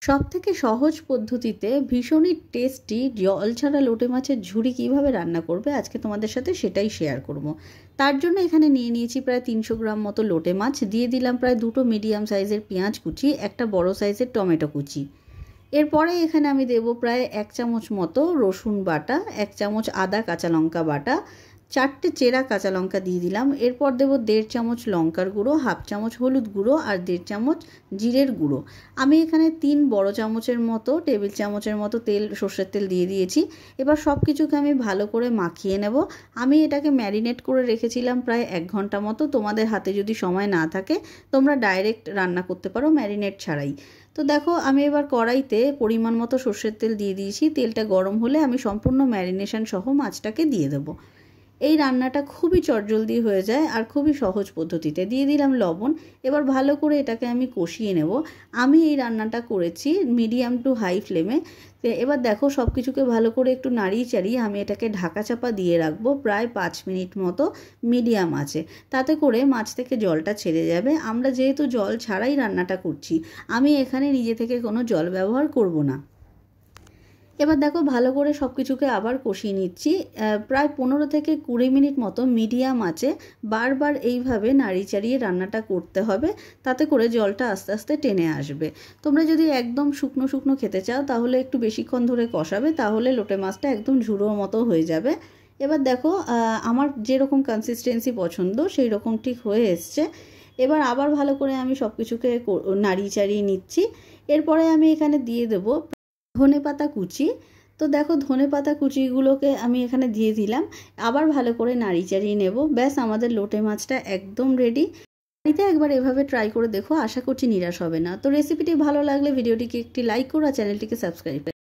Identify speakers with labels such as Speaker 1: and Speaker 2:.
Speaker 1: সবথেকে সহজ পদ্ধতিতে ভীষণই টেস্টি জল ছাড়া লোটে মাছের ঝুড়ি কিভাবে রান্না করবে আজকে তোমাদের সাথে সেটাই শেয়ার করব। তার জন্য এখানে নিয়ে নিয়েছি প্রায় 300 গ্রাম মতো লোটে মাছ, দিয়ে দিলাম প্রায় 2টো মিডিয়াম সাইজের পেঁয়াজ কুচি, একটা বড় সাইজের টমেটো কুচি। এরপরে এখানে আমি দেব প্রায় 1 চামচ মতো রসুন বাটা, 1 চামচ আদা কাঁচা লঙ্কা বাটা, 4টে চেরা কাঁচা লঙ্কা দিয়ে দিলাম। এরপর দেব 1.5 চামচ লঙ্কার গুঁড়ো, 1/2 চামচ হলুদ গুঁড়ো আর 1.5 চামচ জিরের গুঁড়ো। আমি এখানে 3 বড় চামচের মতো টেবিল চামচের মতো সর্ষের তেল দিয়ে দিয়েছি। এবার সব কিছুকে আমি ভালো করে মাখিয়ে নেব। আমি এটাকে ম্যারিনেট করে রেখেছিলাম প্রায় 1 ঘন্টা মতো। তোমাদের হাতে যদি সময় না থাকে তোমরা ডাইরেক্ট রান্না করতে পারো ম্যারিনেট ছাড়াই। তো দেখো আমি এবার কড়াইতে পরিমাণ মতো সর্ষের তেল দিয়ে দিয়েছি। তেলটা গরম হলে আমি সম্পূর্ণ ম্যারিনেশন সহ মাছটাকে দিয়ে দেবো। এই রান্নাটা খুবই চটজলদি হয়ে যায় আর খুবই সহজ পদ্ধতিতে। দিয়ে দিলাম লবণ। এবার ভালো করে এটাকে আমি কষিয়ে নেব। আমি এই রান্নাটা করেছি মিডিয়াম টু হাই ফ্লেমে। এবার দেখো সব কিছুকে ভালো করে একটু নাড়িয়ে চাড়িয়ে আমি এটাকে ঢাকা চাপা দিয়ে রাখবো প্রায় 5 মিনিট মতো মিডিয়াম আছে। তাতে করে মাছ থেকে জলটা ছেড়ে যাবে। আমরা যেহেতু জল ছাড়াই রান্নাটা করছি, আমি এখানে নিজে থেকে কোনো জল ব্যবহার করব না। এবার দেখো ভালো করে সব কিছুকে আবার কষিয়ে নিচ্ছি। প্রায় 15 থেকে 20 মিনিট মতো মিডিয়াম আঁচে বারবার এইভাবে নাড়ি চাড়িয়ে রান্নাটা করতে হবে, তাতে করে জলটা আস্তে আস্তে টেনে আসবে। তোমরা যদি একদম শুকনো শুকনো খেতে চাও তাহলে একটু বেশিক্ষণ ধরে কষাবে, তাহলে লোটে মাছটা একদম ঝুড়োর মতো হয়ে যাবে। এবার দেখো আমার যেরকম কনসিস্টেন্সি পছন্দ সেই রকম ঠিক হয়ে এসছে। এবার আবার ভালো করে আমি সব কিছুকে নাড়িয়ে চাড়িয়ে নিচ্ছি। এরপরে আমি এখানে দিয়ে দেবো ধনেপাতা কুচি। তো দেখো ধনেপাতা কুচিগুলোকে আমি এখানে দিয়ে দিলাম। আবার ভালো করে নাড়ি চাড়িয়ে নেব। ব্যাস আমাদের লোটে মাছটা একদম রেডি। বাড়িতে একবার এভাবে ট্রাই করে দেখো, আশা করছি নিরাশ হবে না। তো রেসিপিটি ভালো লাগলে ভিডিওটিকে একটি লাইক করো আর চ্যানেলটিকে সাবস্ক্রাইব